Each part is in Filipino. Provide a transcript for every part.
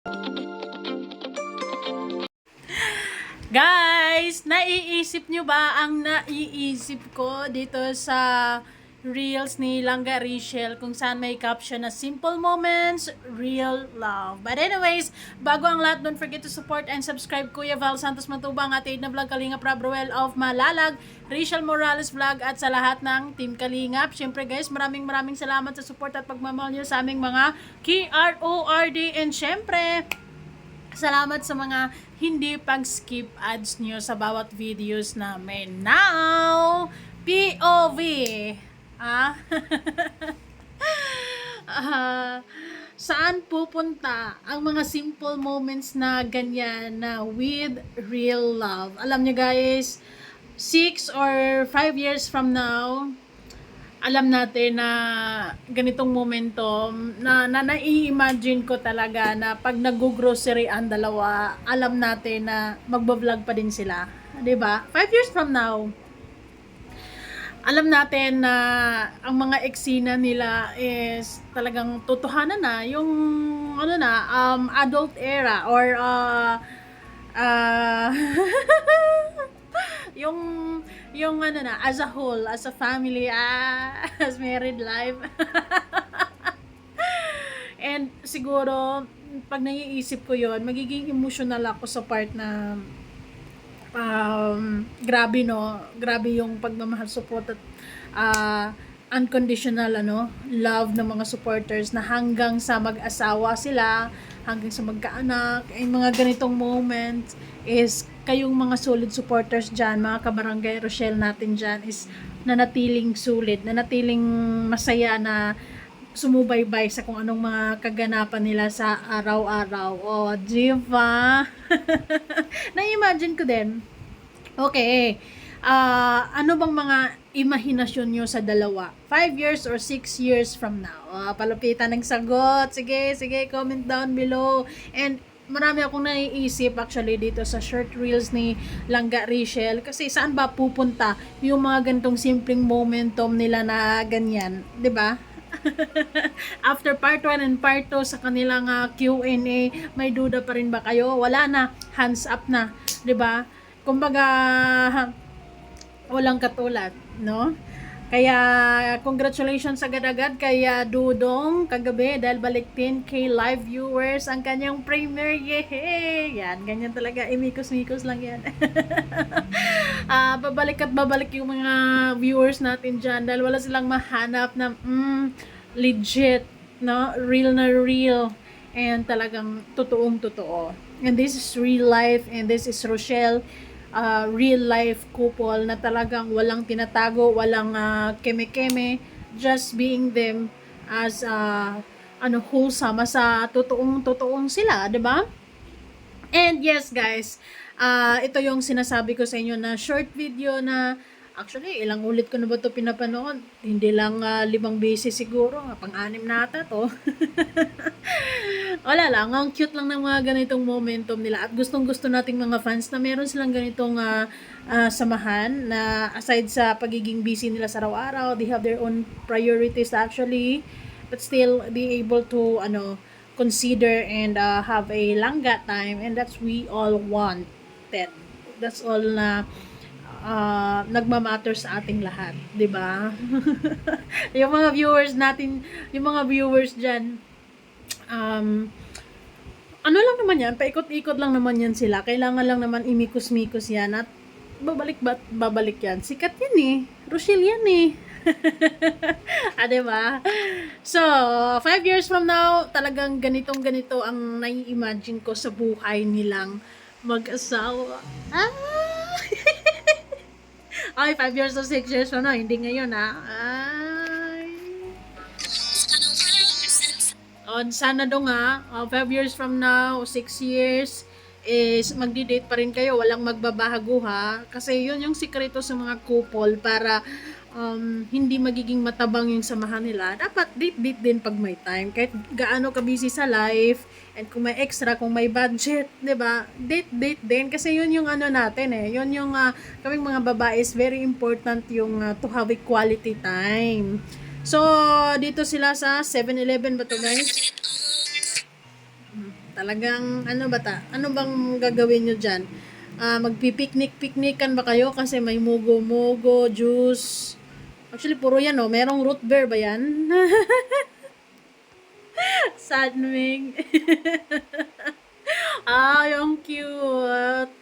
Guys, naiisip nyo ba ang naiisip ko dito sa Reels ni Langga Rachel kung saan may caption na Simple Moments, Real Love. But anyways, bago ang lahat, don't forget to support and subscribe Kuya Val Santos Matubang at Aid na Vlog Kalingap Rob Roel of Malalag, Rachel Morales Vlog at sa lahat ng Team Kalingap. Siyempre guys, maraming salamat sa support at pagmamahal nyo sa aming mga KRORD and siyempre, salamat sa mga hindi pag-skip ads nyo sa bawat videos namin. Now, POV. Ah? Saan pupunta ang mga simple moments na ganyan na with real love? Alam nyo guys, 6 or 5 years from now, alam natin na ganitong momentum na nai-imagine ko talaga na pag nag-grocery ang dalawa, alam natin na magba-vlog pa din sila. 'Di ba? 5 years from now, alam natin na ang mga eksena nila is talagang totohanan na yung ano na adult era or yung ano na as a whole, as a family, as married life. And siguro pag naiisip ko yon, magiging emotional ako sa part na grabe no, grabe yung pagmamahal, support at unconditional love ng mga supporters na hanggang sa mag-asawa sila, hanggang sa magkaanak, yung mga ganitong moments is kayong mga solid supporters dyan, mga kabarangay Rochelle natin dyan is nanatiling sulit, nanatiling masaya na sumubaybay sa kung anong mga kaganapan nila sa araw-araw. Oh, diba? Na-imagine ko din. Okay. Ano bang mga imahinasyon nyo sa dalawa? 5 years or 6 years from now? Palupitan ng sagot. Sige, comment down below. And marami akong naiisip actually dito sa short reels ni Langga Rachel. Kasi saan ba pupunta yung mga ganitong simpleng momentum nila na ganyan? 'Di ba? After part 1 and part 2 sa kanilang Q&A, may duda pa rin ba kayo? Wala na, hands up na, 'di ba? Kumbaga walang katulad, no? Kaya congratulations agad-agad kay Dudong kagabi dahil balik 10K live viewers ang kanyang premiere. Yehey! Yan, ganyan talaga. Imikos-mikos lang yan. Babalik at babalik yung mga viewers natin dyan dahil wala silang mahanap na legit, no? Real na real. And talagang totoong totoo. And this is real life and this is Rochelle. Real life couple na talagang walang tinatago, walang keme-keme, just being them as wholesome sa totoong sila, 'di ba? And yes guys, ito yung sinasabi ko sa inyo na short video na actually ilang ulit ko na ba ito pinapanood, hindi lang 5 beses siguro, pang-anim na ata to. Wala lang, ang cute lang ng mga ganitong momentum nila at gustong-gusto nating mga fans na meron silang ganitong samahan na aside sa pagiging busy nila sa araw-araw, they have their own priorities actually, but still be able to consider and have a langga time, and that's we all wanted. That's all na nagmamatter sa ating lahat, 'di ba? Yung mga viewers natin, yung mga viewers diyan, ano lang naman yan, paikot-ikot lang naman yan sila. Kailangan lang naman imikos-mikos yan at babalik yan. Sikat yan eh. Rochelle yan eh. Diba? So, 5 years from now, talagang ganito ang nai-imagine ko sa buhay nilang mag-asawa. Ay, 5 years or 6 years from now, hindi ngayon sana daw nga 5 years from now, 6 years is magdi-date pa rin kayo, walang magbabago ha, kasi yun yung sikreto sa mga couple para hindi magiging matabang yung samahan nila. Dapat date din pag may time, kahit gaano ka busy sa life, and kung may extra, kung may budget, 'di ba? Date din kasi yun yung natin yun yung kaming mga babae is very important yung to have a quality time. So, dito sila sa 7-Eleven ba to guys? Talagang ano ba ano bang gagawin nyo dyan? Magpipiknik-piknikan ba kayo kasi may mugo-mugo, juice? Actually, puro yan, oh. Merong root beer ba yan? Sadming. Yung cute.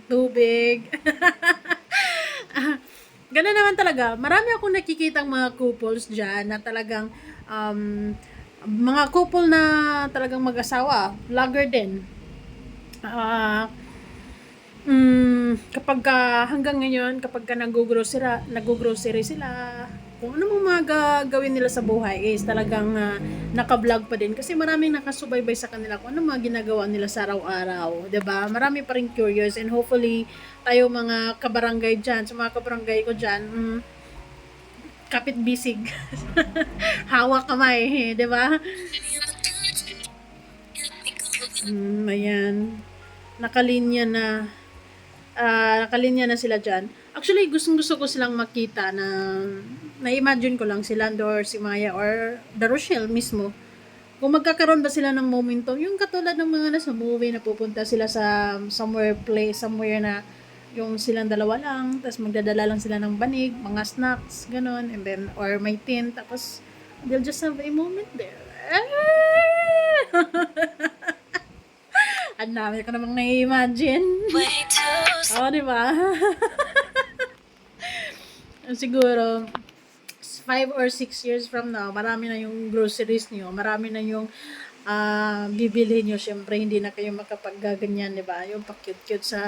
Tubig. Ganun naman talaga. Marami akong nakikitang mga couples dyan na talagang mga couple na talagang mag-asawa. Vlogger din. Ah, hanggang ngayon, kapag ka nag-grocery sila, kung ano mga gagawin nila sa buhay is talagang naka-vlog pa din. Kasi maraming nakasubaybay sa kanila kung ano mga ginagawa nila sa araw-araw. 'Di ba? Marami pa rin curious and hopefully tayo mga kabarangay dyan, sa mga kabarangay ko dyan, kapit bisig. Hawak kamay, 'di ba? Ayan. Nakalinya na nakalinya na sila dyan. Actually, gustong-gusto ko silang makita na na-imagine ko lang si Lando or si Maya or the Rochelle mismo. Kung magkakaroon ba sila ng momentum, yung katulad ng mga nasa movie na pupunta sila sa somewhere na yung silang dalawa lang, tapos magdadala lang sila ng banig, mga snacks, ganun, and then, or may tin, tapos they'll just have a moment there. Ang dami ko namang na-imagine. Di ba? Siguro, 5 or 6 years from now, marami na yung groceries niyo, marami na yung bibili nyo. Syempre, hindi na kayo makapaggaganyan, di ba? Yung pa-cute-cute sa...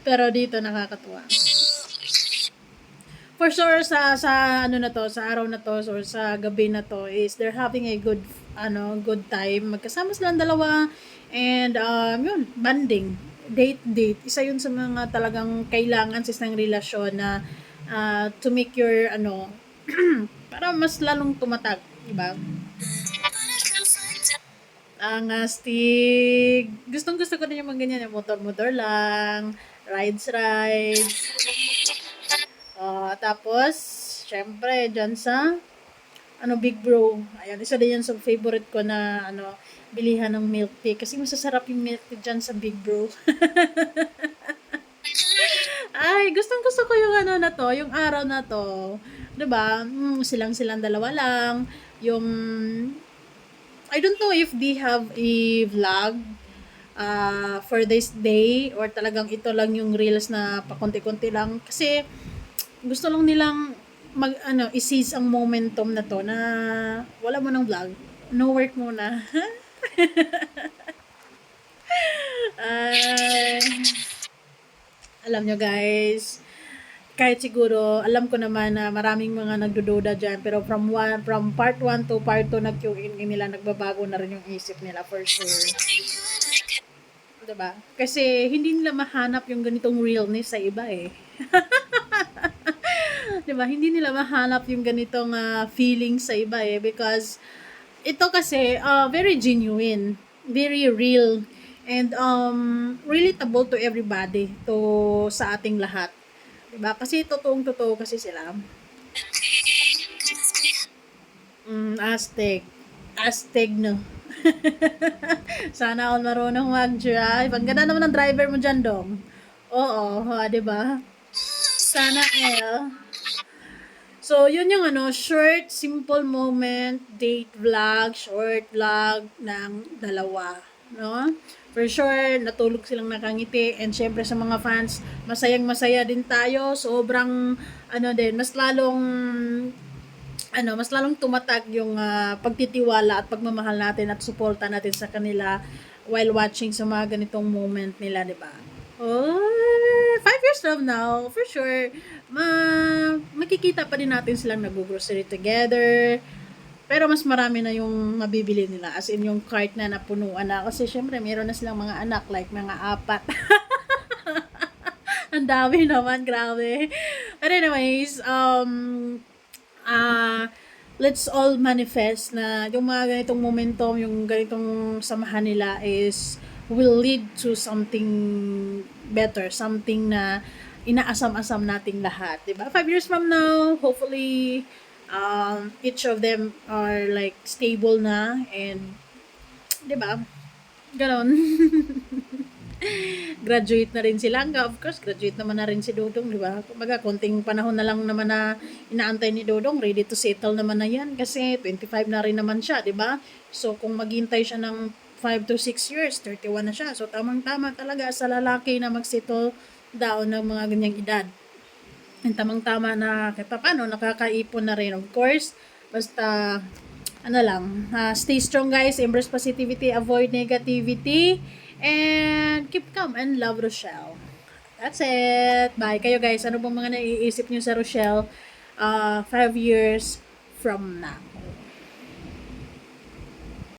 Pero dito, nakakatuwa. For sure, sa ano na to, sa araw na to, or sa gabi na to, is they're having a good time. Magkasama silang dalawa, and, yun, banding. Date. Isa yun sa mga talagang kailangan sa isang relasyon na to make your, para mas lalong tumatag, diba? Ang astig. Gustong-gusto ko din yung mga ganyan, yung motor-motor lang, rides. Tapos, syempre, dyan sa, Big Bro. Ayan, isa din yan sa favorite ko na, bilihan ng milk tea. Kasi masasarap yung milk tea dyan sa Big Bro. Ay, gustong-gusto ko yung yung araw na to. 'Di ba? Silang dalawa lang. Yung I don't know if they have a vlog for this day or talagang ito lang yung reels na pakunti-kunti lang kasi gusto lang nilang i-seize ang momentum na to na wala mo ng vlog. No work muna. Ay, alam nyo guys, kahit siguro, alam ko naman na maraming mga nagdududa dyan, pero from part 1 to part 2 nag-tune in nila, nagbabago na rin yung isip nila for sure. Diba? Kasi hindi nila mahanap yung ganitong realness sa iba eh. Diba? Hindi nila mahanap yung ganitong feelings sa iba eh, because ito kasi very genuine, very real, and relatable to everybody, to sa ating lahat. Diba? Kasi totoong-totoo kasi sila. Aztec no. Sana all marunong mag-drive. Ang ganda naman ng driver mo dyan, Dong. Oo, diba? Sana So, yun yung short, simple moment, date vlog, short vlog ng dalawa. No? For sure, natulog silang nakangiti. And syempre sa mga fans, masayang-masaya din tayo. Sobrang, mas lalong tumatag yung pagtitiwala at pagmamahal natin at suporta natin sa kanila while watching sa mga ganitong moment nila, di ba? 5 years from now, for sure, makikita pa din natin silang nag-grocery together. Pero mas marami na yung mabibili nila. As in, yung cart na napunuan na. Kasi syempre, meron na silang mga anak, like mga 4. Ang dami naman, grabe. But anyways, let's all manifest na yung mga ganitong momentum, yung ganitong samahan nila is will lead to something better, something na inaasam-asam nating lahat, 'di ba? 5 years from now, hopefully Each of them are like stable na and 'di ba? Ganon. Graduate na rin sila. Of course, graduate naman na rin si Dodong, di ba? Kumbaga, konting panahon na lang naman na inaantay ni Dodong, ready to settle naman na yan kasi 25 na rin naman siya, di ba? So, kung maghintay siya ng 5 to 6 years, 31 na siya. So, tamang-tama talaga sa lalaki na mag-settle down ng mga ganyang edad. And tamang-tama na kahit pa paano, nakakaipon na rin. Of course, basta ano lang, stay strong guys, embrace positivity, avoid negativity, and keep calm and love Rochelle. That's it. Bye kayo guys. Ano bang mga naiisip niyo sa Rochelle 5 years from now?